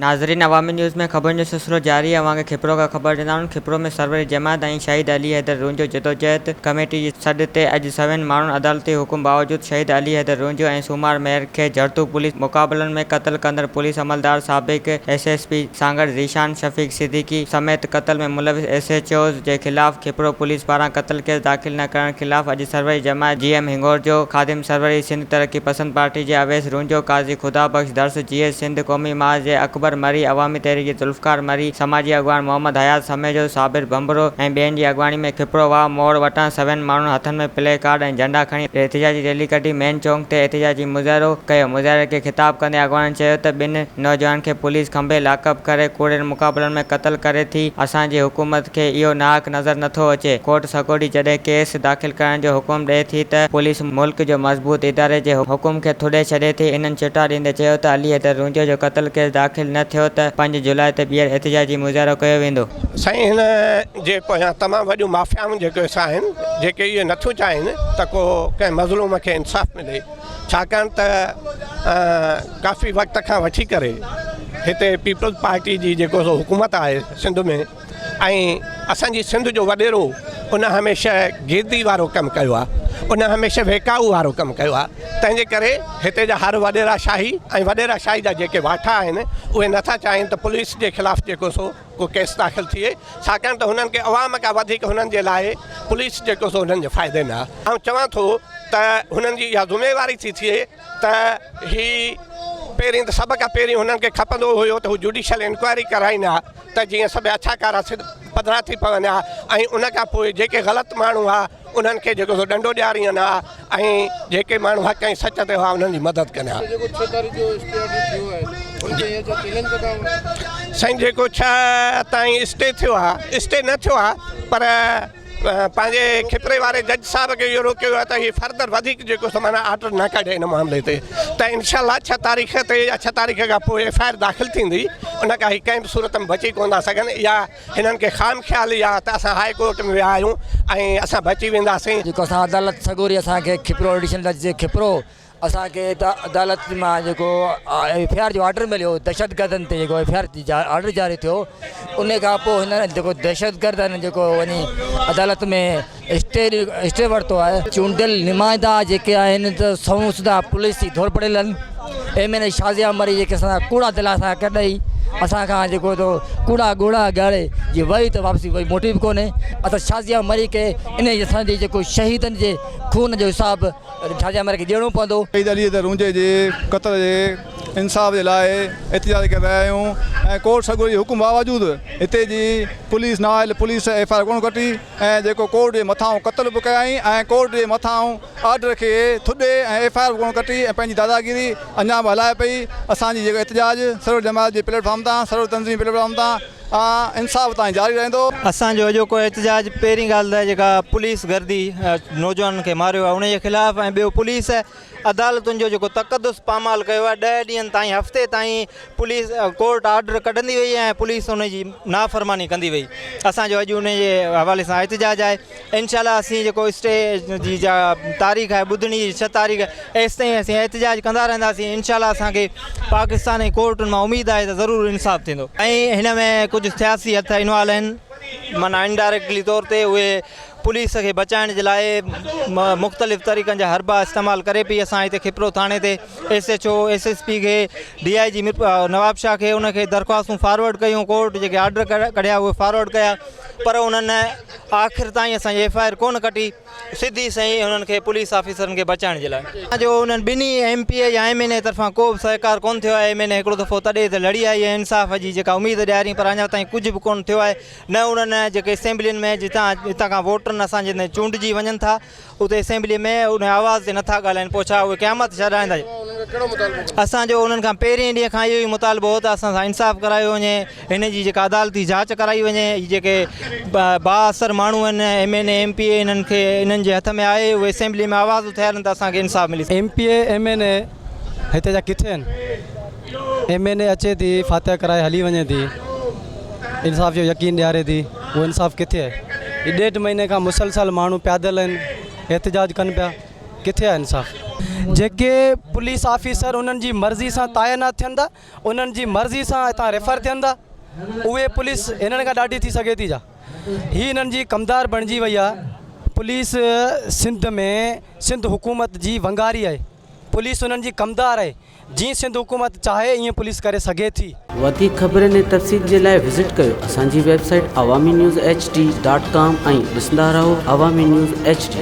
नाज़रीन अवामी न्यूज़ में खबर जो सिलसिलो जारी है। वहाँ के खिपरो का खबर ॾिना खिपरो में सरवरी जमात ऐं शहीद अली हैदर रूंजो जदोजहद कमेटी जी सॾ ते अॼु सविनि माण्हुनि अदालती हुकुम बावजूद शहीद अली हैदर रूंजो ऐं सूमार मेयर खे जरतू पुलिस मुक़ाबलनि में क़त्ल कंदड़ पुलिस अमलदार साबिक़ SSP सांगड़ ज़ीशान शफ़ीक सिद्दीकी समेत क़त्ल में मुलविस SHOs जे ख़िलाफ़ खिपरो पुलिस पारां क़त्ल केस दाख़िल न करण ख़िलाफ़ अॼु सरवरी जमात GM हिंगोर जो ख़ादिम सरवरी सिंध तरक्की पसंद पार्टी जे अवैस रूंजो काज़ी खुदा बख्श दर्स GS सिंध क़ौमी माज जे अकबर मरी अवामी तहरीक ज़ुल्फ़कार मरी समाजी अॻवान मोहम्मद हयात समेजो साबिर बंबरो ऐं ॿियनि जी अॻवानी में खिपरो वाह मोड़ वटां सविनि माण्हुनि हथनि में प्ले कार्ड ऐं झंडा खणी एहतिजाजी रैली कढी मेन चौक ते एहतिजाजी मुज़ाहिरो कयो। मुज़ाहिरे खे ख़िताब कंदे अॻवाननि चयो त ॿिनि नौजवान खे पुलिस खंभे लाकअप करे कूड़े मुक़ाबलनि में क़त्ल करे थी। असांजी हुकूमत खे इहो नाहक नज़र नथो अचे। कोर्ट सगोड़ी जॾहिं केस दाख़िल करण जो हुकुम ॾिए थी त पुलिस मुल्क जो मज़बूत इदारे जे हुकुम खे थुॾे छॾे थी। इन्हनि चिटा ॾींदे चयो त अली हैदर रूंजो जो क़त्ल केस दाख़िल न थियो त 5 जुलाई ते ॿीहर एहतिजाजी मुज़ाहिरो कयो वेंदो। साईं हिन जे पोयां तमामु वॾियूं माफ़ियाऊं जेके आहिनि जेके इहे नथियूं चाहिनि त को कंहिं मज़लूम खे इंसाफ़ मिले, छाकाणि त काफ़ी वक़्त खां वठी करे हिते पीपल्स पार्टी जी जेको हुकूमत आहे सिंध में ऐं असांजी सिंध जो वॾेरो उन हमेशह गिरदी वारो कमु कयो आहे, उन हमेशह वेकाऊ वारो कमु कयो आहे। तंहिंजे करे हिते जा हर वॾेरा शाही ऐं वॾेरा शाही जा जेके वाठा आहिनि उहे नथा चाहिनि त पुलिस जे ख़िलाफ़ु जेको को केस दाख़िल थिए, छाकाणि त हुननि खे अवाम खां वधीक हुननि जे लाइ पुलिस जेको हुननि जे फ़ाइदे में आहे। ऐं चवां थो त हुननि जी इहा ज़िमेवारी थी थिए त ही पहिरीं त सभ खां पहिरीं हुननि खे खपंदो हुयो त हू जुडिशल इंक्वायरी कराईंदा त जीअं सभु अछाकारा पधरा थी पवनि हा ऐं उन खां पोइ जेके ग़लति माण्हू आहे उन्हनि खे जेको डंडो ॾियारीनि हा ऐं जेके माण्हू हक़ ऐं सच ते हुआ उन्हनि जी मदद कनि हा। साईं जेको 6 ताईं स्टे थियो आहे, स्टे न थियो आहे पर पंहिंजे खिपरे वारे जज साहब खे इहो रोकियो आहे त हीअ फर्दर वधीक जेको माना ऑर्डर न कढे हिन मामले ते त इनशाला 6 तारीख़ ते या 6 तारीख़ खां पोइ FIR दाख़िल थींदी। उन खां ही कंहिं बि सूरत में बची कोन था सघनि। या हिननि खे ख़ाम ख़्याली आहे त असां हाई कोर्ट में विया आहियूं ऐं असां बची वेंदासीं। जेको असां अदालत सगोरी असांखे खिपरो एडिशनल जज जे खिपरो असांखे अदालत मां जेको FIR जो ऑर्डर मिलियो दहशतगर्दनि ते जेको FIR ऑर्डर जारी थियो उन खां पोइ हिन जेको दहशतगर्दनि जेको वञी अदालत में स्टे वरितो आहे। चूंडियल नुमाइंदा जेके आहिनि त समूसदा पुलिस जी धोर पड़ियल आहिनि। MNA शाज़िया मरी जेके असां कूड़ा दिला सां कढई असांखां जेको तो कूड़ा गोड़ा ॻाड़े जी वई त वापसी वई मोटी बि कोन्हे। असां शाज़िया मरी खे इन असांजी जेको शहीदनि जे खून जो हिसाब शाज़िया मरी खे ॾियणो पवंदो। शहीद अली हैदर रूंजे जे क़त्ल जे इंसाफ़ जे लाइ एहतिजाज करे रहिया आहियूं ऐं कोर्ट सगोरी जी हुकुम बावजूदि हिते जी पुलिस न आयल, पुलिस FIR कोन कटी ऐं जेको कोर्ट जे मथां क़त्ल बि कयाई ऐं कोर्ट जे मथां ऑर्डर खे थुॾे ऐं FIR कोन कटी ऐं पंहिंजी दादागिरी अञा बि हलाए पई। असांजी जेको एहतिजाज सरवर जमात जे प्लेटफॉर्म तां, सरवर तंज़ीम प्लेटफॉर्म तां इंसाफ़ ताईं जारी रहंदो। असांजो अॼोको एहतिजाज पहिरीं ॻाल्हि त जेका पुलिस गर्दी नौजवाननि खे मारियो आहे उनजे ख़िलाफ़ु ऐं ॿियो पुलिस अदालतुनि जो जेको तक़दुस पामाल कयो आहे 10 ॾींहंनि ताईं हफ़्ते ताईं पुलिस कोर्ट ऑर्डर कढंदी वई ऐं पुलिस उनजी नाफ़रमानी कंदी वई। असांजो अॼु उनजे हवाले सां एहतिजाज आहे। इनशाला असीं जेको स्टे जी तारीख़ आहे ॿुधणी 6 तारीख़ एसि ताईं असीं एहतिजाज कंदा रहंदासीं। इनशाला असांखे पाकिस्तान ऐं कोर्टुनि मां उमेदु आहे त ज़रूरु इंसाफ़ थींदो। ऐं हिन में कुझु सियासी हथ इन्वॉल्व आहिनि, माना इनडायरेक्टली तौर ते उहे पुलिस खे बचाइण जे लाइ मुख़्तलिफ़ तरीक़नि जा हरबा इस्तेमालु करे पई। असां हिते खिपरो थाणे ते SHO SSP खे DIG नवाब शाह खे उनखे दरख़्वास्तूं फॉरवर्ड कयूं, कोर्ट जेके ऑर्डर कढिया उहे फॉरवर्ड कया पर उन्हनि आख़िर ताईं असांजी FIR कोन कटी सिधी सही उन्हनि खे पुलिस ऑफिसरनि खे बचाइण जे लाइ। जो उन्हनि ॿिन्ही MPA या MNA तरफ़ां को बि सहकार कोन थियो आहे। MNA हिकिड़ो दफ़ो तॾहिं त लड़ी आई आहे इंसाफ़ जी जेका उमेदु ॾियारी पर अञा ताईं कुझु बि कोन थियो आहे। न उन्हनि जेके असेंबलियुनि में हितां खां वोटरनि असांजे चूंडजी वञनि था उते असेंबली में उन आवाज़ ते नथा ॻाल्हाइनि, पोइ छा उहे क़यामत छॾाईंदा। असांजो उन्हनि खां पहिरीं ॾींहं खां इहो ई मुतालबो हो त असां सां इंसाफ़ करायो वञे, हिन जी जेका अदालती जांच कराई वञे। जेके बाअसर माण्हू आहिनि MNA MPA इन्हनि खे इन्हनि जे हथ में आहे उहे असेंबली में आवाज़ उथारनि त असांखे इंसाफ़ मिली। MPA MNA हिते जा किथे आहिनि? MNA अचे थी फातिहा कराए हली वञे थी, इंसाफ़ जो यकीन ॾियारे थी, उहो इंसाफ़ किथे आहे? 1.5 महीने खां मुसलसल माण्हू पैदल आहिनि, एहतिजाज कनि पिया, किथे आहे इंसाफ़? जेके पुलिस ऑफिसर उन्हनि जी मर्ज़ी सां तैनात थियनि था, उन्हनि जी मर्ज़ी सां हितां रेफर थियनि था, उहे पुलिस हिननि खां ॾाढी थी सघे थी। ही हिननि जी कमदार बणिजी वई आहे। पुलिस सिंध में सिंध हुकूमत जी वंगारी आहे, पुलिस उन्हनि जी कमदार आहे। जीअं सिंध हुकूमत चाहे ईअं पुलिस करे सघे थी। वधीक ख़बरनि ऐं तफ़सील जे लाइ विज़िट कयो असांजी वेबसाइट awaminews.hd.com ऐं ॾिसंदा रहो अवामी न्यूज़ HD।